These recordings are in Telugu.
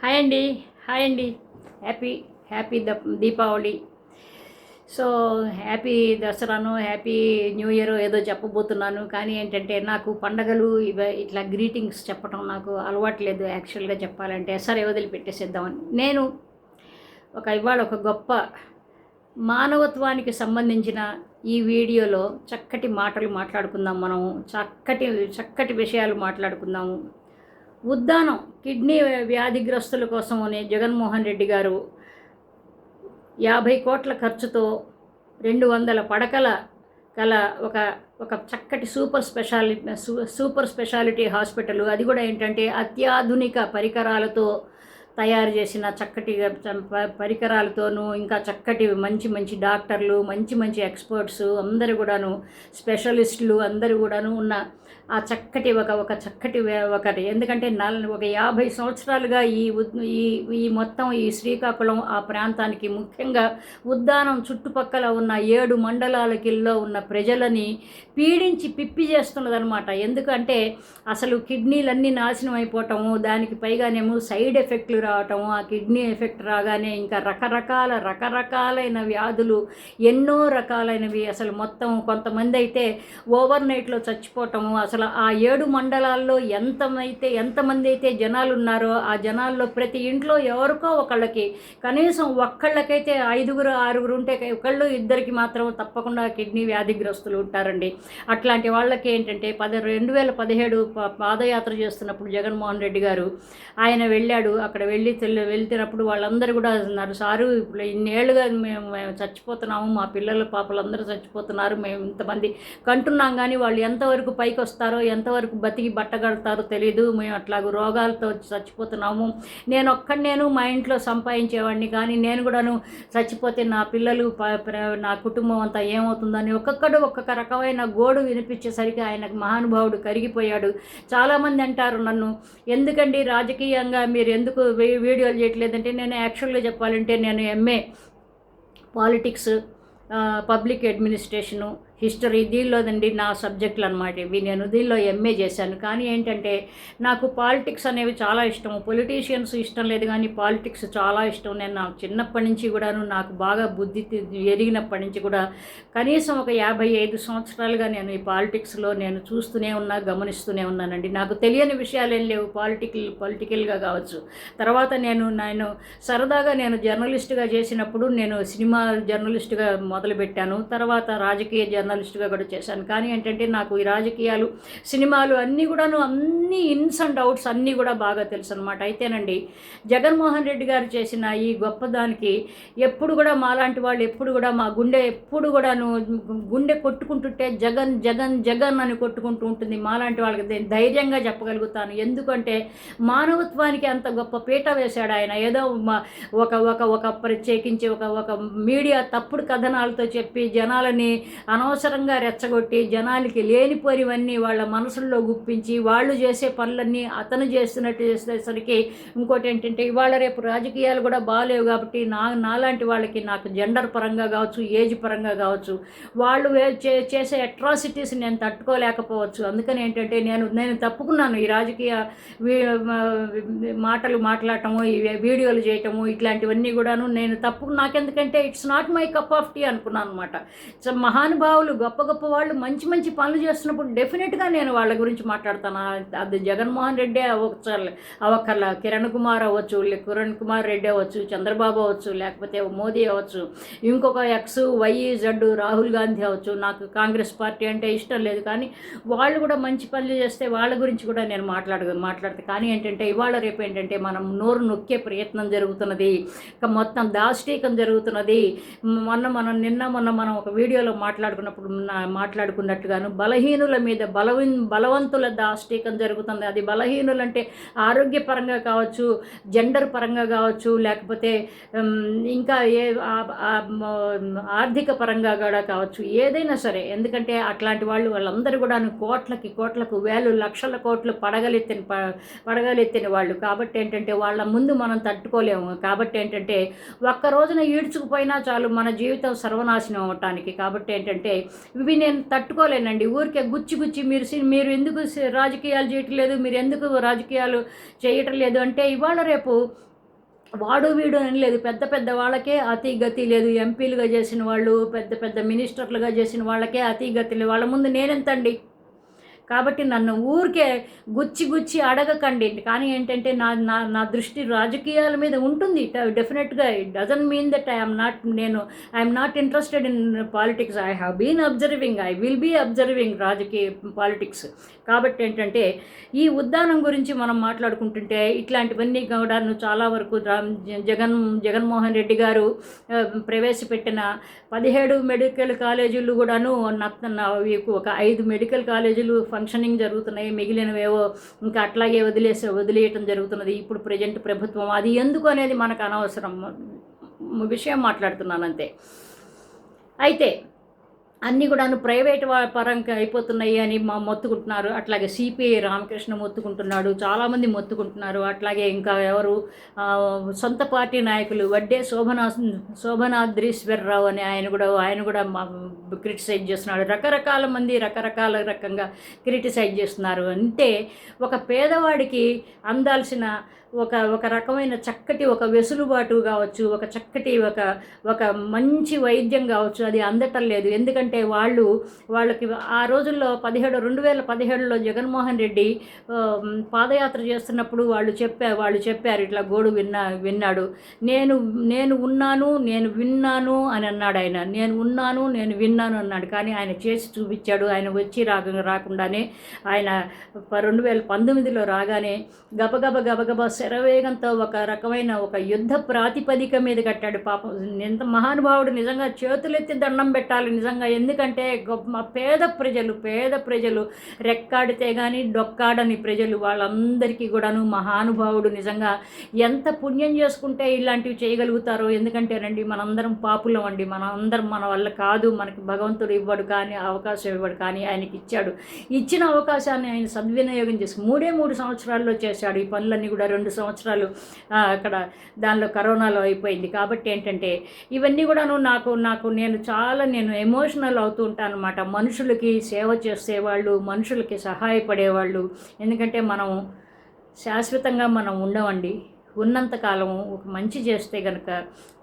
హాయ్ అండి. హాయ్ అండి. Happy happy Deepavali. So happy దసరాను, హ్యాపీ న్యూ ఇయర్ ఏదో చెప్పబోతున్నాను. కానీ ఏంటంటే నాకు పండగలు ఇట్లా గ్రీటింగ్స్ చెప్పడం నాకు అలవాట్లేదు యాక్చువల్గా చెప్పాలంటే. సరే వదిలిపెట్టేసేద్దామని నేను ఇవాళ ఒక గొప్ప మానవత్వానికి సంబంధించిన ఈ వీడియోలో చక్కటి మాటలు మాట్లాడుకుందాం. మనం చక్కటి చక్కటి విషయాలు మాట్లాడుకుందాము. ఉద్దానం కిడ్నీ వ్యాధిగ్రస్తుల కోసమని జగన్మోహన్ రెడ్డి గారు 50 కోట్ల ఖర్చుతో 200 పడకల గల ఒక ఒక చక్కటి సూపర్ స్పెషాలిటీ హాస్పిటల్, అది కూడా ఏంటంటే అత్యాధునిక పరికరాలతో తయారు చేసిన చక్కటి పరికరాలతోనూ, ఇంకా చక్కటి మంచి మంచి డాక్టర్లు, మంచి మంచి ఎక్స్పర్ట్స్ అందరూ కూడాను, స్పెషలిస్టులు అందరూ కూడాను ఉన్న ఆ చక్కటి ఒకటి ఎందుకంటే ఒక 50 సంవత్సరాలుగా ఈ మొత్తం ఈ శ్రీకాకుళం ఆ ప్రాంతానికి, ముఖ్యంగా ఉద్దానం చుట్టుపక్కల ఉన్న 7 మండలాలకిల్లో ఉన్న ప్రజలని పీడించి పిప్పి చేస్తున్నదనమాట. ఎందుకంటే అసలు కిడ్నీలన్నీ నాశనం అయిపోవటము, దానికి పైగానేమో సైడ్ ఎఫెక్ట్లు రావటము, ఆ కిడ్నీ ఎఫెక్ట్ రాగానే ఇంకా రకరకాలైన వ్యాధులు, ఎన్నో రకాలైనవి. అసలు మొత్తం కొంతమంది అయితే ఓవర్ నైట్లో చచ్చిపోవటము. అసలు ఆ 7 మండలాల్లో ఎంతమంది అయితే జనాలు ఉన్నారో ఆ జనాల్లో ప్రతి ఇంట్లో ఎవరికో ఒకళ్ళకి, కనీసం ఒక్కళ్ళకైతే 5-6 ఉంటే ఒకళ్ళు ఇద్దరికి మాత్రం తప్పకుండా కిడ్నీ వ్యాధిగ్రస్తులు ఉంటారండి. అట్లాంటి వాళ్ళకి ఏంటంటే 2017 పాదయాత్ర చేస్తున్నప్పుడు జగన్మోహన్ రెడ్డి గారు ఆయన వెళ్ళాడు. అక్కడ వెళ్తున్నప్పుడు వాళ్ళందరూ కూడా అన్నారు, సారు ఇప్పుడు ఇన్నేళ్లుగా మేము చచ్చిపోతున్నాము, మా పిల్లల పాపలందరూ చచ్చిపోతున్నారు, మేము ఇంతమంది కంటున్నాం, కానీ వాళ్ళు ఎంతవరకు పైకి వస్తారో, ఎంతవరకు బతికి బట్టగడతారో తెలియదు, మేము అట్లాగూ రోగాలతో చచ్చిపోతున్నాము. నేను మా ఇంట్లో సంపాదించేవాడిని, కానీ నేను కూడాను చచ్చిపోతే నా పిల్లలు నా కుటుంబం అంతా ఏమవుతుందని ఒక్కొక్క రకమైన గోడు వినిపించేసరికి ఆయనకు మహానుభావుడు కరిగిపోయాడు. చాలామంది అంటారు నన్ను, ఎందుకండి రాజకీయంగా మీరు ఎందుకు వీడియోలు చేయట్లేదంటే, నేను యాక్చువల్గా చెప్పాలంటే నేను MA politics, public administration, history, దీనిలోదండి నా సబ్జెక్టులు అనమాట ఇవి. నేను దీనిలో ఎంఏ చేశాను. కానీ ఏంటంటే నాకు పాలిటిక్స్ అనేవి చాలా ఇష్టము. పొలిటీషియన్స్ ఇష్టం లేదు, కానీ పాలిటిక్స్ చాలా ఇష్టం. నేను నా చిన్నప్పటి నుంచి కూడాను, నాకు బాగా బుద్ధి ఎరిగినప్పటి నుంచి కూడా కనీసం ఒక 55 సంవత్సరాలుగా నేను ఈ పాలిటిక్స్లో నేను చూస్తూనే గమనిస్తూనే ఉన్నానండి. నాకు తెలియని విషయాలు ఏం లేవు పొలిటికల్గా కావచ్చు. తర్వాత నేను సరదాగా జర్నలిస్ట్గా చేసినప్పుడు నేను సినిమా జర్నలిస్ట్గా మొదలుపెట్టాను. తర్వాత రాజకీయ జర్నలిస్ట్గా కూడా చేశాను. కానీ ఏంటంటే నాకు ఈ రాజకీయాలు, సినిమాలు అన్నీ ఇన్స్ అండ్ అవుట్స్ అన్నీ కూడా బాగా తెలుసు అనమాట. అయితేనండి జగన్మోహన్ రెడ్డి గారు చేసిన ఈ గొప్పదానికి ఎప్పుడు కూడా మాలాంటి వాళ్ళు ఎప్పుడు కూడా మా గుండె కొట్టుకుంటుంటే జగన్ జగన్ జగన్ అని కొట్టుకుంటూ ఉంటుంది. మాలాంటి వాళ్ళకి ధైర్యంగా చెప్పగలుగుతాను. ఎందుకంటే మానవత్వానికి అంత గొప్ప పీట వేశాడు ఆయన. ఏదో ఒక ప్రత్యేకించి ఒక మీడియా తప్పుడు కథనాలతో చెప్పి జనాలని అనవసరంగా రెచ్చగొట్టి, జనాలకి లేనిపోనివన్నీ వాళ్ళ మనసుల్లో గుప్పించి, వాళ్ళు చేసే పనులన్నీ అతను చేస్తున్నట్టు చేసేసరికి, ఇంకోటి ఏంటంటే ఇవాళ రేపు రాజకీయాలు కూడా బాగాలేవు కాబట్టి నాలాంటి వాళ్ళకి, నాకు జెండర్ పరంగా కావచ్చు, ఏజ్ పరంగా కావచ్చు, వాళ్ళు చేసే అట్రాసిటీస్ నేను తట్టుకోలేకపోవచ్చు. అందుకని ఏంటంటే నేను తప్పుకున్నాను ఈ రాజకీయ మాటలు మాట్లాడటము, ఈ వీడియోలు చేయటము, ఇట్లాంటివన్నీ కూడాను నేను నాకెందుకంటే it's not my cup of tea అనుకున్నాను అనమాట. మహానుభావులు, గొప్ప వాళ్ళు మంచి మంచి పనులు చేస్తున్నప్పుడు డెఫినెట్గా నేను వాళ్ళ గురించి మాట్లాడతాను. అది జగన్మోహన్ రెడ్డి అవక్కర్ల, కిరణ్ కుమార్ రెడ్డి అవ్వచ్చు, చంద్రబాబు అవ్వచ్చు, లేకపోతే మోదీ అవ్వచ్చు, ఇంకొక XYZ రాహుల్ గాంధీ అవ్వచ్చు. నాకు కాంగ్రెస్ పార్టీ అంటే ఇష్టం లేదు, కానీ వాళ్ళు కూడా మంచి పనులు చేస్తే వాళ్ళ గురించి కూడా నేను మాట్లాడతాను. కానీ ఏంటంటే ఇవాళ రేపు ఏంటంటే మనం నోరు నొక్కే ప్రయత్నం జరుగుతున్నది, మొత్తం దాష్టీకం జరుగుతున్నది. మొన్న మనం ఒక వీడియోలో మాట్లాడుకున్నట్టుగాను బలహీనుల మీద బలవంతుల దాష్టీకం జరుగుతుంది. అది బలహీనులు అంటే ఆరోగ్యపరంగా కావచ్చు, జెండర్ పరంగా కావచ్చు, లేకపోతే ఇంకా ఆర్థిక పరంగా కూడా కావచ్చు, ఏదైనా సరే. ఎందుకంటే అట్లాంటి వాళ్ళందరూ కూడా కోట్లకు వేలు లక్షల కోట్లు పడగలెత్తిన వాళ్ళు. కాబట్టి ఏంటంటే వాళ్ళ ముందు మనం తట్టుకోలేము. కాబట్టి ఏంటంటే ఒక్క రోజున ఈడ్చుకుపోయినా చాలు మన జీవితం సర్వనాశనం అవ్వటానికి. కాబట్టి ఏంటంటే ఇవి నేను తట్టుకోలేనండి. ఊరికే గుచ్చి మీరు ఎందుకు రాజకీయాలు చేయటం లేదు, మీరు ఎందుకు రాజకీయాలు చేయటం లేదు అంటే ఇవాళ రేపు వాడు వీడు అని లేదు, పెద్ద పెద్ద వాళ్ళకే అతి గతి లేదు. ఎంపీలుగా చేసిన వాళ్ళు, పెద్ద పెద్ద మినిస్టర్లుగా చేసిన వాళ్ళకే అతి గతి లేదు. వాళ్ళ ముందు నేనెంతండి? కాబట్టి నన్ను ఊరికే గుచ్చి గుచ్చి అడగకండి. కానీ ఏంటంటే నా నా నా దృష్టి రాజకీయాల మీద ఉంటుంది డెఫినెట్గా. It doesn't mean that I'm not interested in politics. I have been observing, I will be observing రాజకీయ పాలిటిక్స్. కాబట్టి ఏంటంటే ఈ ఉద్దానం గురించి మనం మాట్లాడుకుంటుంటే ఇట్లాంటివన్నీ కూడా చాలా వరకు జగన్మోహన్ రెడ్డి గారు ప్రవేశపెట్టిన 17 మెడికల్ కాలేజీలు కూడాను ఒక 5 మెడికల్ కాలేజీలు ఫంక్షనింగ్ జరుగుతున్నాయి, మిగిలినవేవో ఇంకా అట్లాగే వదిలేయటం జరుగుతున్నది ఇప్పుడు ప్రజెంట్ ప్రభుత్వం. అది ఎందుకు అనేది మనకు అనవసరం, విషయం మాట్లాడుతున్నాను అంతే. అయితే అన్నీ కూడాను ప్రైవేట్ పరంగా అయిపోతున్నాయి అని మొత్తుకుంటున్నారు. అట్లాగే సిపిఐ రామకృష్ణ మొత్తుకుంటున్నాడు, చాలామంది మొత్తుకుంటున్నారు. అట్లాగే ఇంకా ఎవరు సొంత పార్టీ నాయకులు వడ్డే శోభనాద్రీశ్వరరావు అని ఆయన కూడా క్రిటిసైజ్ చేస్తున్నాడు. రకరకాల మంది రకంగా క్రిటిసైజ్ చేస్తున్నారు. అంటే ఒక పేదవాడికి అందాల్సిన ఒక రకమైన చక్కటి ఒక వెసులుబాటు కావచ్చు, ఒక చక్కటి ఒక మంచి వైద్యం కావచ్చు, అది అందటం లేదు. ఎందుకంటే వాళ్ళకి ఆ రోజుల్లో 2017లో జగన్మోహన్ రెడ్డి పాదయాత్ర చేస్తున్నప్పుడు వాళ్ళు చెప్పారు ఇట్లా గోడు విన్నాడు. నేను ఉన్నాను, నేను విన్నాను అని అన్నాడు ఆయన. నేను ఉన్నాను, నేను విన్నాను అన్నాడు. కానీ ఆయన చేసి చూపించాడు. ఆయన వచ్చి రాకుండానే ఆయన 2019లో రాగానే గబగబా శరవేగంతో ఒక రకమైన ఒక యుద్ధ ప్రాతిపదిక మీద కట్టాడు. పాపం ఎంత మహానుభావుడు, నిజంగా చేతులెత్తి దండం పెట్టాలి నిజంగా. ఎందుకంటే పేద ప్రజలు రెక్కాడితే కానీ డొక్కాడని ప్రజలు, వాళ్ళందరికీ కూడాను మహానుభావుడు. నిజంగా ఎంత పుణ్యం చేసుకుంటే ఇలాంటివి చేయగలుగుతారో. ఎందుకంటేనండి మనందరం పాపులం అండి, మన వల్ల కాదు, మనకి భగవంతుడు ఇవ్వడు, కానీ అవకాశం ఇవ్వడు, కానీ ఆయనకి ఇచ్చాడు. ఇచ్చిన అవకాశాన్ని ఆయన సద్వినియోగం చేసి 3 సంవత్సరాల్లో చేశాడు ఈ పనులన్నీ కూడా. 2 సంవత్సరాలు అక్కడ దానిలో కరోనాలో అయిపోయింది. కాబట్టి ఏంటంటే ఇవన్నీ కూడాను నేను ఎమోషనల్ అవుతూ ఉంటాను అనమాట. మనుషులకి సేవ చేసేవాళ్ళు, మనుషులకి సహాయపడేవాళ్ళు. ఎందుకంటే మనం శాశ్వతంగా మనం ఉండవండి. ఉన్నంతకాలం ఒక మంచి చేస్తే కనుక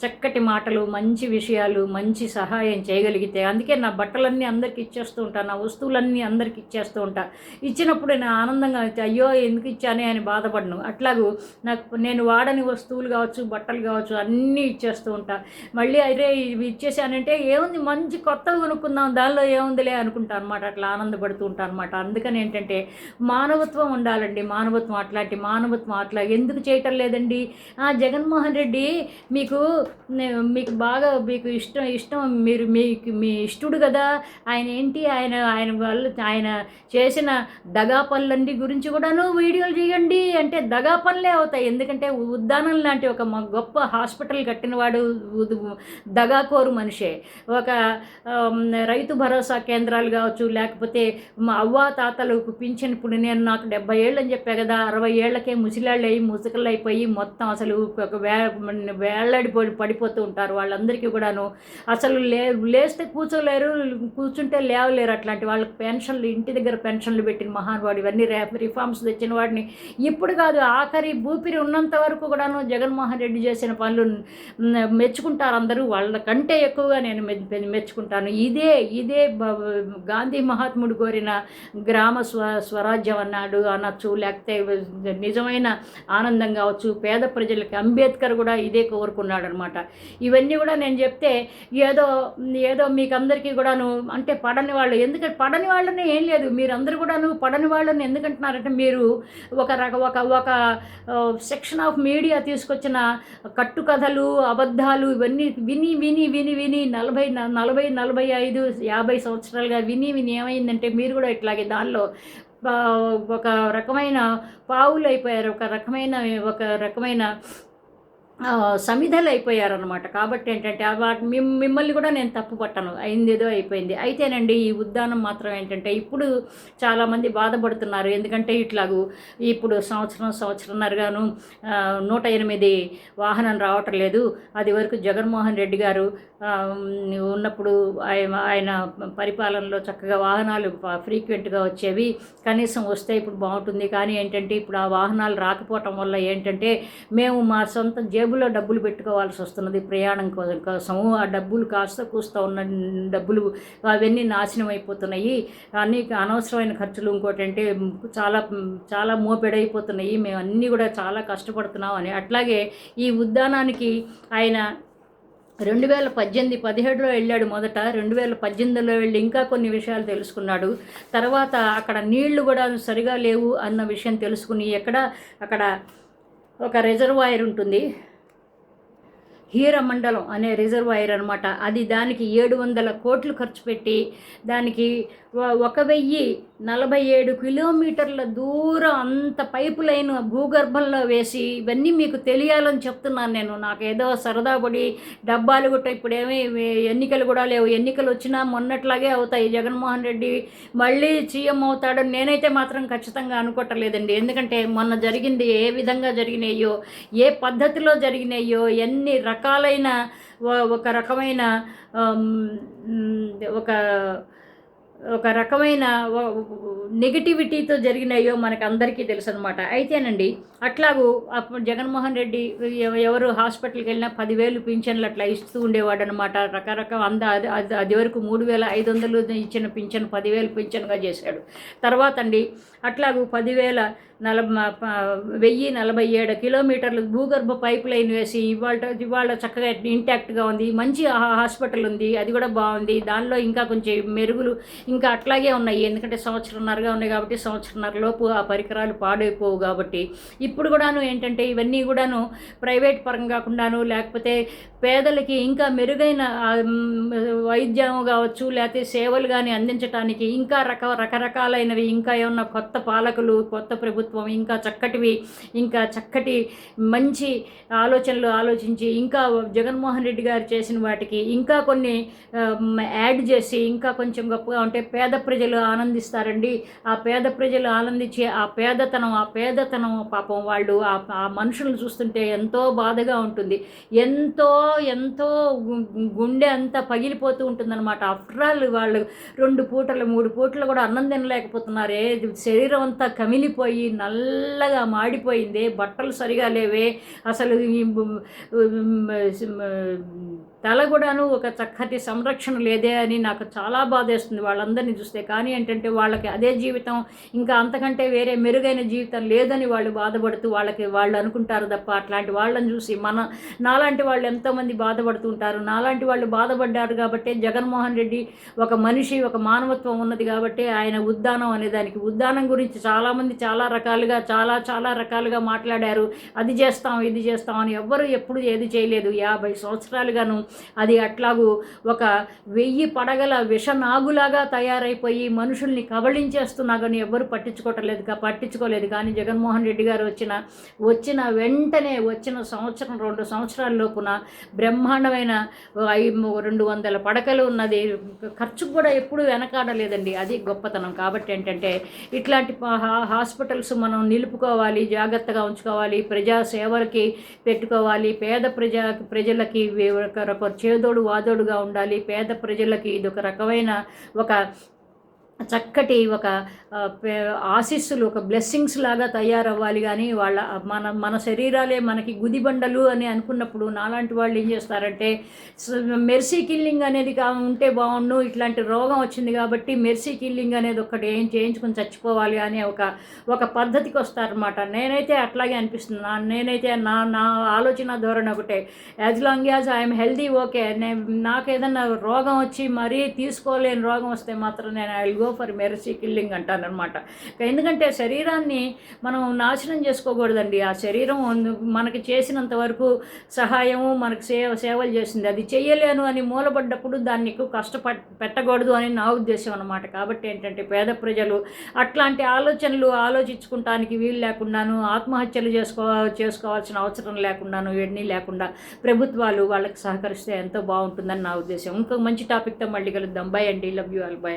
చక్కటి మాటలు, మంచి విషయాలు, మంచి సహాయం చేయగలిగితే, అందుకే నా బట్టలన్నీ అందరికి ఇచ్చేస్తూ ఉంటాను, నా వస్తువులన్నీ అందరికి ఇచ్చేస్తూ ఉంటాను. ఇచ్చినప్పుడు నేను ఆనందంగా అయ్యో ఎందుకు ఇచ్చానే అని బాధపడను. అట్లాగూ నేను వాడని వస్తువులు కావచ్చు, బట్టలు కావచ్చు, అన్నీ ఇచ్చేస్తూ ఉంటాను. మళ్ళీ అయితే ఇవి ఇచ్చేసానంటే ఏముంది, మంచి కొత్తగా కొనుక్కుందాం, దానిలో ఏముందిలే అనుకుంటాను అనమాట. అట్లా ఆనందపడుతూ ఉంటాను అనమాట. అందుకని ఏంటంటే మానవత్వం ఉండాలండి. అట్లాంటి మానవత్వం అట్లా ఎందుకు చేయటం లేదండి? జగన్మోహన్ రెడ్డి మీకు బాగా ఇష్టం మీ ఇష్టడు కదా, ఆయన చేసిన దగా పనులన్నీ గురించి కూడాను వీడియోలు చేయండి అంటే దగా పనులే అవుతాయి. ఎందుకంటే ఉద్దానం లాంటి ఒక గొప్ప హాస్పిటల్ కట్టినవాడు దగాకోరు మనిషే. ఒక రైతు భరోసా కేంద్రాలు కావచ్చు, లేకపోతే మా అవ్వ తాతలకు పింఛన్, ఇప్పుడు నాకు 70 ఏళ్ళు అని చెప్పా కదా, 60 ఏళ్లకే ముసలాళ్ళు అయ్యి ముసకళ్ళు అయిపోయి మొత్తం అసలు ఒక పడిపోతూ ఉంటారు. వాళ్ళందరికీ కూడాను అసలు లేస్తే కూర్చోలేరు, కూర్చుంటే లేవలేరు. అట్లాంటి వాళ్ళకి పెన్షన్లు, ఇంటి దగ్గర పెన్షన్లు పెట్టిన మహానుభావుడు. ఇవన్నీ రిఫార్మ్స్ తెచ్చిన వాడిని ఇప్పుడు కాదు, ఆఖరి ఊపిరి ఉన్నంత వరకు కూడాను జగన్మోహన్ రెడ్డి చేసిన పనులు మెచ్చుకుంటారు అందరూ. వాళ్ళకంటే ఎక్కువగా నేను మెచ్చుకుంటాను. ఇదే గాంధీ మహాత్ముడు కోరిన గ్రామ స్వరాజ్యం అనొచ్చు, లేకపోతే నిజమైన ఆనందం కావచ్చు పేద ప్రజలకి. అంబేద్కర్ కూడా ఇదే కోరుకున్నాడు అనమాట. ఇవన్నీ కూడా నేను చెప్తే ఏదో మీకు అందరికీ కూడాను అంటే పడని వాళ్ళు, ఎందుకంటే పడని వాళ్ళని ఏం లేదు, మీరందరూ కూడాను పడని వాళ్ళని ఎందుకంటున్నారంటే మీరు ఒక సెక్షన్ ఆఫ్ మీడియా తీసుకొచ్చిన కట్టుకథలు, అబద్ధాలు ఇవన్నీ విని 40, 45, 50 సంవత్సరాలుగా విని ఏమైందంటే మీరు కూడా ఇట్లాగే దానిలో ఒక రకమైన పావులు అయిపోయారు, ఒక రకమైన సమిధలు అయిపోయారనమాట. కాబట్టి ఏంటంటే మిమ్మల్ని కూడా నేను తప్పు పట్టను, అయిందేదో అయిపోయింది. అయితేనండి ఈ ఉద్దానం మాత్రం ఏంటంటే ఇప్పుడు చాలామంది బాధపడుతున్నారు. ఎందుకంటే ఇట్లాగూ ఇప్పుడు సంవత్సరంన్నరగాను 108 వాహనం రావటం లేదు. అది వరకు జగన్మోహన్ రెడ్డి గారు ఉన్నప్పుడు ఆయన పరిపాలనలో చక్కగా వాహనాలు ఫ్రీక్వెంట్గా వచ్చేవి, కనీసం వస్తే ఇప్పుడు బాగుంటుంది. కానీ ఏంటంటే ఇప్పుడు ఆ వాహనాలు రాకపోవటం వల్ల ఏంటంటే మేము మా సొంత జేబులో డబ్బులు పెట్టుకోవాల్సి వస్తున్నది ప్రయాణం కోసము. ఆ డబ్బులు కాస్త కూస్తా ఉన్న డబ్బులు అవన్నీ నాశనం అయిపోతున్నాయి. అన్నీ అనవసరమైన ఖర్చులు. ఇంకోటి అంటే చాలా చాలా మోపెడైపోతున్నాయి, మేము అన్నీ కూడా చాలా కష్టపడుతున్నాం అని. అట్లాగే ఈ ఉద్యానానికి ఆయన 2017 వెళ్ళాడు మొదట. 2018లో వెళ్ళి ఇంకా కొన్ని విషయాలు తెలుసుకున్నాడు. తర్వాత అక్కడ నీళ్లు కూడా సరిగా లేవు అన్న విషయం తెలుసుకుని అక్కడ ఒక రిజర్వాయర్ ఉంటుంది, హీరమండలం అనే రిజర్వాయర్ అనమాట. అది దానికి 700 కోట్లు ఖర్చు పెట్టి దానికి 1047 కిలోమీటర్ల దూరం అంత పైపు లైన్ భూగర్భంలో వేసి, ఇవన్నీ మీకు తెలియాలని చెప్తున్నాను నేను. నాకేదో సరదా పడి డబ్బాలు కూడా ఇప్పుడేమీ ఎన్నికలు కూడా లేవు. ఎన్నికలు వచ్చినా మొన్నట్లాగే అవుతాయి. జగన్మోహన్ రెడ్డి మళ్ళీ సీఎం అవుతాడని నేనైతే మాత్రం ఖచ్చితంగా అనుకోవట్లేదండి. ఎందుకంటే మొన్న జరిగింది ఏ విధంగా జరిగినాయో, ఏ పద్ధతిలో జరిగినాయో, ఎన్ని రకాలైన ఒక రకమైన ఒక రకమైన నెగిటివిటీతో జరిగినాయో మనకు అందరికీ తెలుసు అనమాట. అయితేనండి అట్లాగూ జగన్మోహన్ రెడ్డి ఎవరు హాస్పిటల్కి వెళ్ళినా 10,000 పింఛన్లు అట్లా ఇస్తూ ఉండేవాడు అనమాట. రకరకాల అది వరకు 3,500 ఇచ్చిన పింఛన్ 10,000 పింఛన్గా చేశాడు. తర్వాత అండి అట్లాగూ 1047 కిలోమీటర్లు భూగర్భ పైప్ లైన్ వేసి ఇవాళ చక్కగా ఇంటాక్ట్గా ఉంది. మంచి హాస్పిటల్ ఉంది, అది కూడా బాగుంది. దానిలో ఇంకా కొంచెం మెరుగులు ఇంకా అట్లాగే ఉన్నాయి. ఎందుకంటే సంవత్సరంన్నరగా ఉన్నాయి కాబట్టి సంవత్సరంన్నర లోపు ఆ పరికరాలు పాడైపోవు కాబట్టి. ఇప్పుడు కూడాను ఏంటంటే ఇవన్నీ కూడాను ప్రైవేట్ పరంగా కాకుండాను, లేకపోతే పేదలకి ఇంకా మెరుగైన వైద్యం కావచ్చు, లేకపోతే సేవలు కానీ అందించడానికి ఇంకా రకరకాలైనవి, ఇంకా ఏమన్నా కొత్త పాలకులు, కొత్త ప్రభుత్వం ఇంకా చక్కటి మంచి ఆలోచనలు ఆలోచించి ఇంకా జగన్మోహన్ రెడ్డి గారు చేసిన వాటికి ఇంకా కొన్ని యాడ్ చేసి ఇంకా కొంచెం గొప్పగా ఉంటే పేద ప్రజలు ఆనందిస్తారండి. ఆ పేద ప్రజలు ఆనందించే ఆ పేదతనం పాపం వాళ్ళు ఆ మనుషులను చూస్తుంటే ఎంతో బాధగా ఉంటుంది. ఎంతో గుండె అంతా పగిలిపోతూ ఉంటుందన్నమాట. ఆఫ్టర్ ఆల్ వాళ్ళు 2 పూటలు 3 పూటలు కూడా అన్నం తినలేకపోతున్నారే. శరీరం అంతా కమిలిపోయి నల్లగా మాడిపోయింది, బట్టలు సరిగా లేవే, అసలు తల కూడాను ఒక చక్కటి సంరక్షణ లేదే అని నాకు చాలా బాధేస్తుంది వాళ్ళందరినీ చూస్తే. కానీ ఏంటంటే వాళ్ళకి అదే జీవితం, ఇంకా అంతకంటే వేరే మెరుగైన జీవితం లేదని వాళ్ళు బాధపడుతూ వాళ్ళు అనుకుంటారు తప్ప, అట్లాంటి వాళ్ళని చూసి నాలాంటి వాళ్ళు ఎంతోమంది బాధపడుతూ ఉంటారు. నాలాంటి వాళ్ళు బాధపడ్డారు కాబట్టి జగన్మోహన్ రెడ్డి ఒక మనిషి, ఒక మానవత్వం ఉన్నది కాబట్టి ఆయన ఉద్దానం అనే దానికి, ఉద్దానం గురించి చాలామంది చాలా రకాలుగా మాట్లాడారు. అది చేస్తాం ఇది చేస్తాం అని. ఎవ్వరు ఎప్పుడు ఏది చేయలేదు. 50 సంవత్సరాలుగాను అది అట్లాగూ ఒక 1000 పడగల విషనాగులాగా తయారైపోయి మనుషుల్ని కబళించేస్తున్నా కానీ ఎవ్వరు పట్టించుకోలేదు. కానీ జగన్మోహన్ రెడ్డి గారు వచ్చిన వెంటనే వచ్చిన సంవత్సరం 2 సంవత్సరాల లోపున బ్రహ్మాండమైన 200 పడకలు ఉన్నది. ఖర్చుకు కూడా ఎప్పుడు వెనకాడలేదండి. అది గొప్పతనం. కాబట్టి ఏంటంటే ఇట్లాంటి హాస్పిటల్స్ మనం నిలుపుకోవాలి, జాగ్రత్తగా ఉంచుకోవాలి, ప్రజా సేవలకి పెట్టుకోవాలి. పేద ప్రజలకి చేదోడు వాదోడుగా ఉండాలి. పేద ప్రజలకి ఇది ఒక రకమైన ఒక చక్కటి ఒక ఆశీస్సులు, ఒక బ్లెస్సింగ్స్ లాగా తయారవ్వాలి. కానీ మన శరీరాలే మనకి గుదిబండలు అని అనుకున్నప్పుడు నాలాంటి వాళ్ళు ఏం చేస్తారంటే మెర్సీ కిల్లింగ్ అనేది ఉంటే బాగుండు, ఇట్లాంటి రోగం వచ్చింది కాబట్టి మెర్సీ కిల్లింగ్ అనేది ఒకటి ఏం చేయించుకుని చచ్చిపోవాలి అనే ఒక పద్ధతికి వస్తారనమాట. నేనైతే అట్లాగే అనిపిస్తుంది. నేనైతే నా ఆలోచన ధోరణి ఒకటే, as long as I'm healthy okay. నాకు ఏదన్నా రోగం వచ్చి మరీ తీసుకోలేని రోగం వస్తే మాత్రం నేను I will go for mercy killing అంటానమాట. ఎందుకంటే శరీరాన్ని మనం నాశనం చేసుకోకూడదండి. ఆ శరీరం మనకి చేసినంత వరకు సహాయము, మనకు సేవలు చేసింది. అది చెయ్యలేను అని మూలపడ్డప్పుడు దాన్ని ఎక్కువ పెట్టకూడదు అని నా ఉద్దేశం అనమాట. కాబట్టి ఏంటంటే పేద ప్రజలు అట్లాంటి ఆలోచనలు ఆలోచించుకుంటానికి వీలు లేకుండాను, ఆత్మహత్యలు చేసుకోవాల్సిన అవసరం లేకుండాను, ఇవన్నీ లేకుండా ప్రభుత్వాలు వాళ్ళకి సహకరిస్తే ఎంతో బాగుంటుందని నా ఉద్దేశం. ఇంకొక మంచి టాపిక్తో మళ్ళీ కలుద్దాం. బై అండి. Love you all. బై.